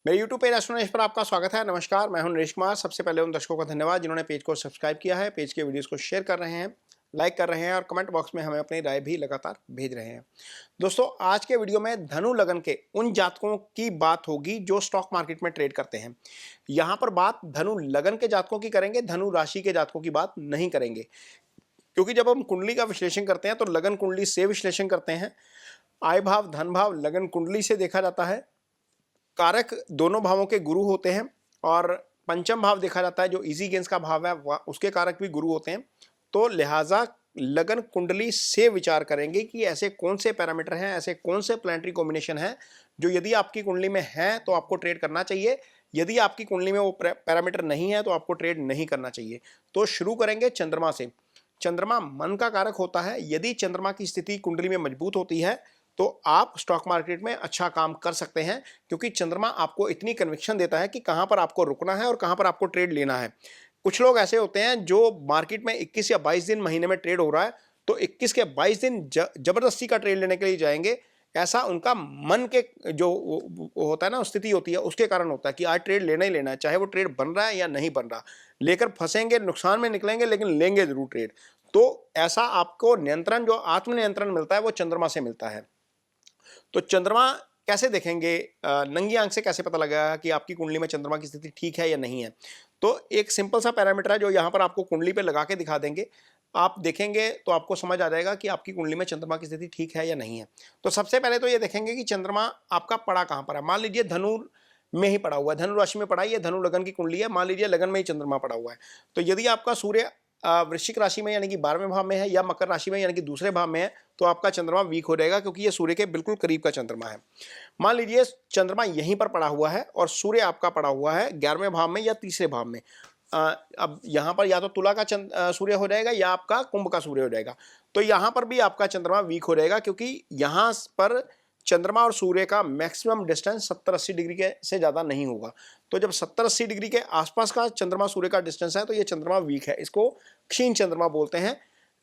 मेरे YouTube page एस्ट्रोनॉलेज पर आपका स्वागत है। नमस्कार, मैं हूं नरेश कुमार। सबसे पहले उन दर्शकों का धन्यवाद जिन्होंने पेज को सब्सक्राइब किया है, पेज के वीडियोस को शेयर कर रहे हैं, लाइक कर रहे हैं और कमेंट बॉक्स में हमें अपनी राय भी लगातार भेज रहे हैं। दोस्तों, आज के वीडियो में धनु लगन के उन जातकों की बात होगी जो स्टॉक मार्केट में ट्रेड करते हैं। यहाँ पर बात धनु लगन के जातकों की करेंगे, धनु राशि के जातकों की बात नहीं करेंगे, क्योंकि जब हम कुंडली का विश्लेषण करते हैं तो लगन कुंडली से विश्लेषण करते हैं। आय भाव, धन भाव लगन कुंडली से देखा जाता है। कारक दोनों भावों के गुरु होते हैं और पंचम भाव देखा जाता है, जो इजी गेंस का भाव है उसके कारक भी गुरु होते हैं। तो लिहाजा लगन कुंडली से विचार करेंगे कि ऐसे कौन से पैरामीटर हैं, ऐसे कौन से प्लैनेटरी कॉम्बिनेशन हैं जो यदि आपकी कुंडली में है तो आपको ट्रेड करना चाहिए, यदि आपकी कुंडली में वो पैरामीटर नहीं है तो आपको ट्रेड नहीं करना चाहिए। तो शुरू करेंगे चंद्रमा से। चंद्रमा मन का कारक होता है। यदि चंद्रमा की स्थिति कुंडली में मजबूत होती है तो आप स्टॉक मार्केट में अच्छा काम कर सकते हैं, क्योंकि चंद्रमा आपको इतनी कन्विक्शन देता है कि कहां पर आपको रुकना है और कहां पर आपको ट्रेड लेना है। कुछ लोग ऐसे होते हैं जो मार्केट में 21 या 22 दिन महीने में ट्रेड हो रहा है तो 21 के 22 दिन जबरदस्ती का ट्रेड लेने के लिए जाएंगे। ऐसा उनका मन के जो होता है ना, स्थिति होती है, उसके कारण होता है कि आज ट्रेड लेना ही लेना है, चाहे वो ट्रेड बन रहा है या नहीं बन रहा। लेकर फंसेंगे, नुकसान में निकलेंगे, लेकिन लेंगे जरूर ट्रेड। तो ऐसा आपको नियंत्रण, जो आत्मनियंत्रण मिलता है, वो चंद्रमा से मिलता है। तो चंद्रमा कैसे देखेंगे, नंगी आंख से कैसे पता लगेगा कि आपकी कुंडली में चंद्रमा की स्थिति ठीक है या नहीं है? तो एक सिंपल सा पैरामीटर है जो यहाँ पर आपको कुंडली पे लगा के दिखा देंगे। आप देखेंगे तो आपको समझ आ जाएगा कि आपकी कुंडली में चंद्रमा की स्थिति ठीक है या नहीं है। तो सबसे पहले तो ये देखेंगे कि चंद्रमा आपका पड़ा कहाँ पर है। मान लीजिए धनु में ही पड़ा हुआ है, धनु राशि में पड़ा है, ये धनु लगन की कुंडली है। मान लीजिए लगन में ही चंद्रमा पड़ा हुआ है, तो यदि आपका सूर्य वृश्चिक राशि में यानी कि 12वें भाव में है या मकर राशि में यानी कि दूसरे भाव में है, तो आपका चंद्रमा वीक हो जाएगा, क्योंकि ये सूर्य के बिल्कुल करीब का चंद्रमा है। मान लीजिए चंद्रमा यहीं पर पड़ा हुआ है और सूर्य आपका पड़ा हुआ है 11वें भाव में या तीसरे भाव में। अब यहाँ पर या तो तुला का सूर्य हो जाएगा या आपका कुंभ का सूर्य हो जाएगा। तो यहाँ पर भी आपका चंद्रमा वीक हो जाएगा, क्योंकि यहाँ पर चंद्रमा और सूर्य का मैक्सिमम डिस्टेंस 70-80 डिग्री के से ज़्यादा नहीं होगा। तो जब 70-80 डिग्री के आसपास का चंद्रमा सूर्य का डिस्टेंस है तो ये चंद्रमा वीक है। इसको क्षीण चंद्रमा बोलते हैं।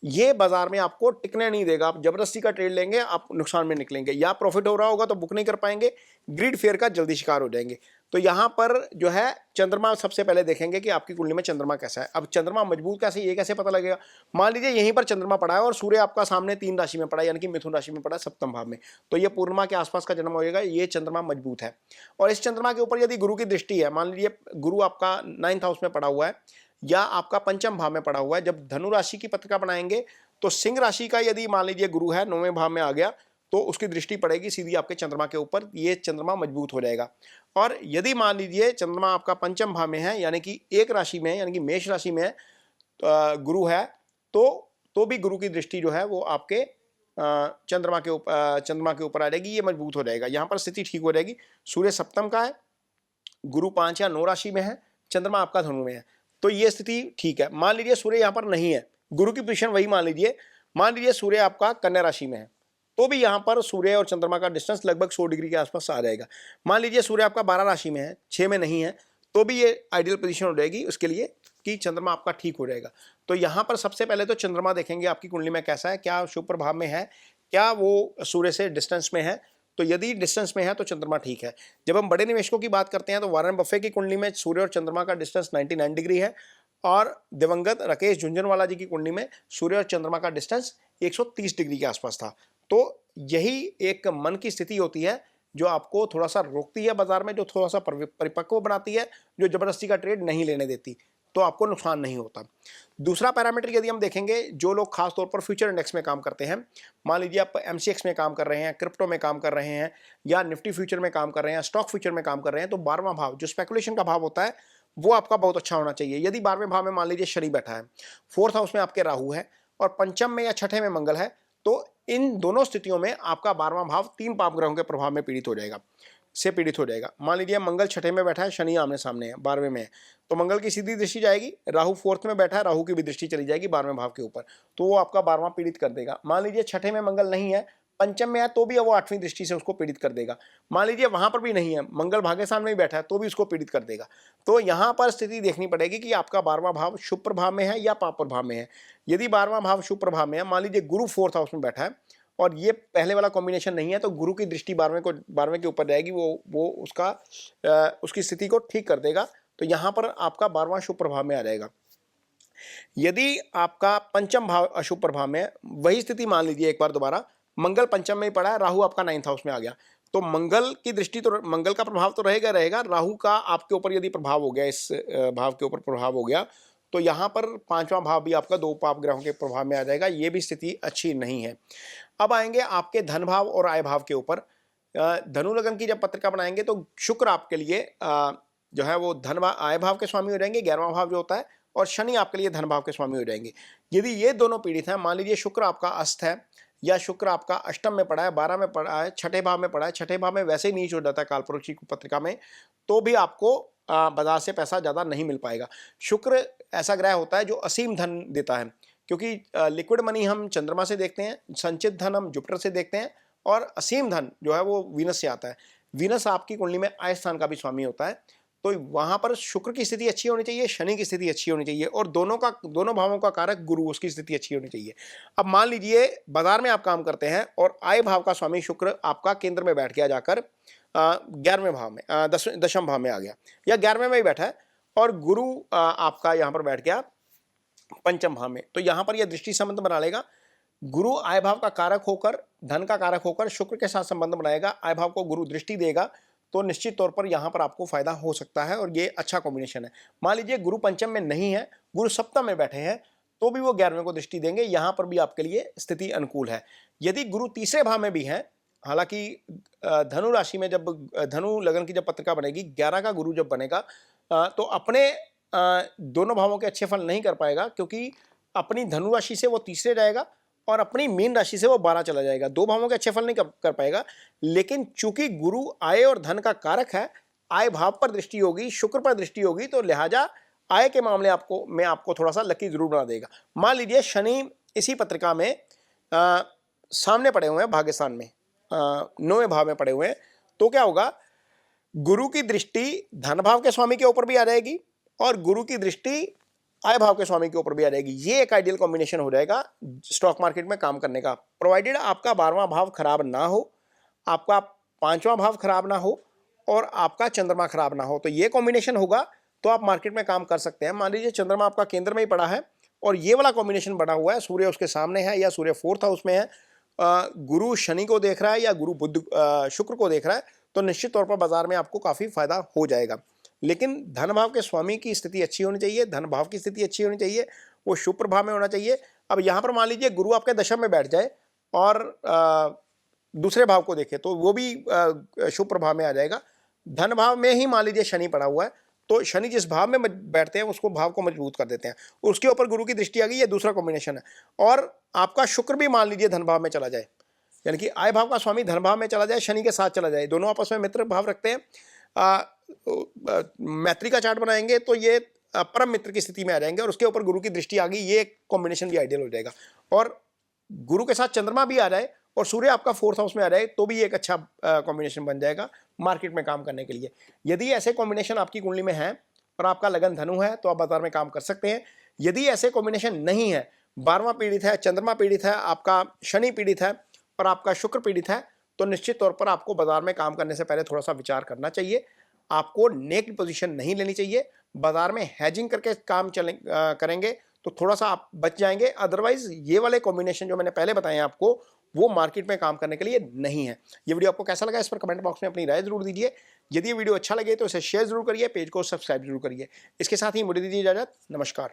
ये बाजार में आपको टिकने नहीं देगा। आप जबरदस्ती का ट्रेड लेंगे, आप नुकसान में निकलेंगे, या प्रॉफिट हो रहा होगा तो बुक नहीं कर पाएंगे, ग्रीड फेयर का जल्दी शिकार हो जाएंगे। तो यहाँ पर जो है चंद्रमा सबसे पहले देखेंगे कि आपकी कुंडली में चंद्रमा कैसा है। अब चंद्रमा मजबूत कैसे, ये कैसे पता लगेगा? मान लीजिए यहीं पर चंद्रमा पड़ा है और सूर्य आपका सामने 3 राशि में पड़ा है, यानी कि मिथुन राशि में पड़ा है, सप्तम भाव में, तो ये पूर्णिमा के आसपास का जन्म होगा। ये चंद्रमा मजबूत है। और इस चंद्रमा के ऊपर यदि गुरु की दृष्टि है, मान लीजिए गुरु आपका 9th हाउस में पड़ा हुआ है या आपका पंचम भाव में पड़ा हुआ है, जब धनु राशि की पत्रिका बनाएंगे तो सिंह राशि का यदि मान लीजिए गुरु है 9वें भाव में आ गया तो उसकी दृष्टि पड़ेगी सीधी आपके चंद्रमा के ऊपर। ये चंद्रमा मजबूत हो जाएगा। और यदि मान लीजिए चंद्रमा आपका पंचम भाव में है, यानी कि एक राशि में, यानी कि मेष राशि में गुरु है, तो भी गुरु की दृष्टि जो है वो आपके चंद्रमा के ऊपर आ जाएगी। ये मजबूत हो जाएगा, यहाँ पर स्थिति ठीक हो जाएगी। सूर्य सप्तम का है, गुरु 5 या 9 राशि में है, चंद्रमा आपका धनु में है, तो ये स्थिति ठीक है। मान लीजिए सूर्य यहाँ पर नहीं है, गुरु की पोजीशन वही मान लीजिए सूर्य आपका कन्या राशि में है, तो भी यहाँ पर सूर्य और चंद्रमा का डिस्टेंस लगभग 100 डिग्री के आसपास आ जाएगा। मान लीजिए सूर्य आपका 12 राशि में है, 6 में नहीं है, तो भी ये आइडियल पोजीशन हो जाएगी उसके लिए कि चंद्रमा आपका ठीक हो जाएगा। तो यहाँ पर सबसे पहले तो चंद्रमा देखेंगे आपकी कुंडली में कैसा है, क्या शुभ प्रभाव में है, क्या वो सूर्य से डिस्टेंस में है। तो यदि डिस्टेंस में है तो चंद्रमा ठीक है। जब हम बड़े निवेशकों की बात करते हैं तो वॉरेन बफे की कुंडली में सूर्य और चंद्रमा का डिस्टेंस 99 डिग्री है, और दिवंगत राकेश झुंझुनवाला जी की कुंडली में सूर्य और चंद्रमा का डिस्टेंस 130 डिग्री के आसपास था। तो यही एक मन की स्थिति होती है जो आपको थोड़ा सा रोकती है बाजार में, जो थोड़ा सा परिपक्व बनाती है, जो जबरदस्ती का ट्रेड नहीं लेने देती, तो आपको नुकसान नहीं होता। दूसरा पैरामीटर यदि हम देखेंगे, जो लोग खास तौर पर फ्यूचर इंडेक्स में काम करते हैं, मान लीजिए आप MCX में काम कर रहे हैं, क्रिप्टो में काम कर रहे हैं, या निफ्टी फ्यूचर में काम कर रहे हैं, स्टॉक फ्यूचर में काम कर रहे हैं, तो 12वां भाव जो स्पेकुलेशन का भाव होता है वो आपका बहुत अच्छा होना चाहिए। यदि 12वें भाव में मान लीजिए शनि बैठा है, 4th हाउस में आपके राहु है और पंचम में या छठे में मंगल है, तो इन दोनों स्थितियों में आपका 12वां भाव 3 पाप ग्रहों के प्रभाव में पीड़ित हो जाएगा। मान लीजिए मंगल छठे में बैठा है, शनि आमने सामने है, 12वें में है, तो मंगल की सीधी दृष्टि जाएगी, राहु 4th में बैठा है, राहु की भी दृष्टि चली जाएगी 12वें भाव के ऊपर, तो वो आपका 12वां पीड़ित कर देगा। मान लीजिए छठे में मंगल नहीं है, पंचम में है, तो भी वो 8वीं दृष्टि से उसको पीड़ित कर देगा। मान लीजिए वहां पर भी नहीं है, मंगल भाग्यस्थान में ही बैठा है, तो भी उसको पीड़ित कर देगा। तो यहाँ पर स्थिति देखनी पड़ेगी कि आपका 12वां भाव शुभ प्रभाव में है या पाप प्रभाव में है। यदि 12वां भाव शुभ प्रभाव में है, मान लीजिए गुरु 4th हाउस में बैठा है और ये पहले वाला कॉम्बिनेशन नहीं है, तो गुरु की दृष्टि 12वें के ऊपर जाएगी, वो उसकी स्थिति को ठीक कर देगा। तो यहाँ पर आपका 12वां शुभ प्रभाव में आ जाएगा। यदि आपका पंचम भाव अशुभ प्रभाव में, वही स्थिति मान लीजिए एक बार दोबारा, मंगल पंचम में ही पड़ा है, राहु आपका 9th हाउस में आ गया, तो मंगल की दृष्टि, तो मंगल का प्रभाव तो रहेगा, राहु का आपके ऊपर यदि प्रभाव हो गया, इस भाव के ऊपर प्रभाव हो गया, तो यहाँ पर 5वां भाव भी आपका 2 पाप ग्रहों के प्रभाव में आ जाएगा। ये भी स्थिति अच्छी नहीं है। अब आएंगे आपके धन भाव और आय भाव के ऊपर। धनु लग्न की जब पत्रिका बनाएंगे तो शुक्र आपके लिए जो है वो आय भाव के स्वामी हो जाएंगे, 11वां भाव जो होता है, और शनि आपके लिए धन भाव के स्वामी हो जाएंगे। यदि ये दोनों पीड़ित हैं, मान लीजिए शुक्र आपका अस्त है या शुक्र आपका अष्टम में पड़ा है, 12 में पड़ा है, छठे भाव में पड़ा है, छठे भाव में वैसे ही नीच हो जाता है कालपुरुष की पत्रिका में, तो भी आपको बाजार से पैसा ज़्यादा नहीं मिल पाएगा। शुक्र ऐसा ग्रह होता है जो असीम धन देता है, क्योंकि लिक्विड मनी हम चंद्रमा से देखते हैं, संचित धन हम जुपिटर से देखते हैं, और असीम धन जो है वो वीनस से आता है। वीनस आपकी कुंडली में आय स्थान का भी स्वामी होता है, तो वहां पर शुक्र की स्थिति अच्छी होनी चाहिए, शनि की स्थिति अच्छी होनी चाहिए, और दोनों भावों का कारक गुरु, उसकी स्थिति अच्छी होनी चाहिए। अब मान लीजिए बाजार में आप काम करते हैं और आय भाव का स्वामी शुक्र आपका केंद्र में बैठ गया, जाकर 11वें भाव में, दशम भाव में आ गया, या 11वें में ही बैठा है, और गुरु आपका यहाँ पर बैठ गया पंचम भाव में, तो यहाँ पर यह दृष्टि संबंध बना लेगा। गुरु आय भाव का कारक होकर, धन का कारक होकर शुक्र के साथ संबंध बनाएगा, आय भाव को गुरु दृष्टि देगा, तो निश्चित तौर पर यहाँ पर आपको फायदा हो सकता है, और ये अच्छा कॉम्बिनेशन है। मान लीजिए गुरु पंचम में नहीं है, गुरु सप्तम में बैठे हैं, तो भी वो 11वें को दृष्टि देंगे, यहाँ पर भी आपके लिए स्थिति अनुकूल है। यदि गुरु तीसरे भाव में भी हैं, हालांकि धनु राशि में जब धनु लगन की जब पत्रिका बनेगी, 11 का गुरु जब बनेगा, तो अपने दोनों भावों के अच्छे फल नहीं कर पाएगा, क्योंकि अपनी धनु राशि से वो तीसरे जाएगा और अपनी मीन राशि से वो 12 चला जाएगा, 2 भावों के अच्छे फल नहीं कर पाएगा। लेकिन चूंकि गुरु आय और धन का कारक है, आय भाव पर दृष्टि होगी, शुक्र पर दृष्टि होगी, तो लिहाजा आय के मामले में आपको थोड़ा सा लकी जरूर बना देगा। मान लीजिए शनि इसी पत्रिका में सामने पड़े हुए हैं, भाग्यस्थान में 9वें भाव में पड़े हुए हैं, तो क्या होगा, गुरु की दृष्टि धन भाव के स्वामी के ऊपर भी आ जाएगी, और गुरु की दृष्टि आय भाव के स्वामी के ऊपर भी आ जाएगी। ये एक आइडियल कॉम्बिनेशन हो जाएगा स्टॉक मार्केट में काम करने का, प्रोवाइडेड आपका 12वां भाव खराब ना हो, आपका 5वां भाव खराब ना हो, और आपका चंद्रमा खराब ना हो। तो ये कॉम्बिनेशन होगा तो आप मार्केट में काम कर सकते हैं। मान लीजिए चंद्रमा आपका केंद्र में ही पड़ा है और ये वाला कॉम्बिनेशन बना हुआ है, सूर्य उसके सामने है या सूर्य 4th हाउस में है, गुरु शनि को देख रहा है या गुरु बुध शुक्र को देख रहा है, तो निश्चित तौर पर बाजार में आपको काफी फायदा हो जाएगा। लेकिन धन भाव के स्वामी की स्थिति अच्छी होनी चाहिए, धन भाव की स्थिति अच्छी होनी चाहिए, वो शुभ प्रभाव में होना चाहिए। अब यहाँ पर मान लीजिए गुरु आपके दशम में बैठ जाए और दूसरे भाव को देखे, तो वो भी शुभ प्रभाव में आ जाएगा। धन भाव में ही मान लीजिए शनि पड़ा हुआ है, तो शनि जिस भाव में बैठते हैं उसको भाव को मजबूत कर देते हैं, उसके ऊपर गुरु की दृष्टि आ गई, ये दूसरा कॉम्बिनेशन है। और आपका शुक्र भी मान लीजिए धन भाव में चला जाए, यानी कि आय भाव का स्वामी धन भाव में चला जाए, शनि के साथ चला जाए, दोनों आपस में मित्र भाव रखते हैं। मैत्री का चार्ट बनाएंगे तो ये परम मित्र की स्थिति में आ जाएंगे, और उसके ऊपर गुरु की दृष्टि आ गई, ये कॉम्बिनेशन भी आइडियल हो जाएगा। और गुरु के साथ चंद्रमा भी आ जाए और सूर्य आपका 4th हाउस में आ जाए, तो भी एक अच्छा कॉम्बिनेशन बन जाएगा मार्केट में काम करने के लिए। यदि ऐसे कॉम्बिनेशन आपकी कुंडली में है और आपका लगन धनु है, तो आप बाजार में काम कर सकते हैं। यदि ऐसे कॉम्बिनेशन नहीं है, 12वां पीड़ित है, चंद्रमा पीड़ित है, आपका शनि पीड़ित है और आपका शुक्र पीड़ित है, तो निश्चित तौर पर आपको बाजार में काम करने से पहले थोड़ा सा विचार करना चाहिए। आपको नेक्ड पोजीशन नहीं लेनी चाहिए। बाजार में हैजिंग करके काम करेंगे तो थोड़ा सा आप बच जाएंगे। अदरवाइज ये वाले कॉम्बिनेशन जो मैंने पहले बताए आपको, वो मार्केट में काम करने के लिए नहीं है। ये वीडियो आपको कैसा लगा, इस पर कमेंट बॉक्स में अपनी राय जरूर दीजिए। यदि ये वीडियो अच्छा लगे तो इसे शेयर जरूर करिए, पेज को सब्सक्राइब जरूर करिए। इसके साथ ही मुझे दीजिए इजाजत। नमस्कार।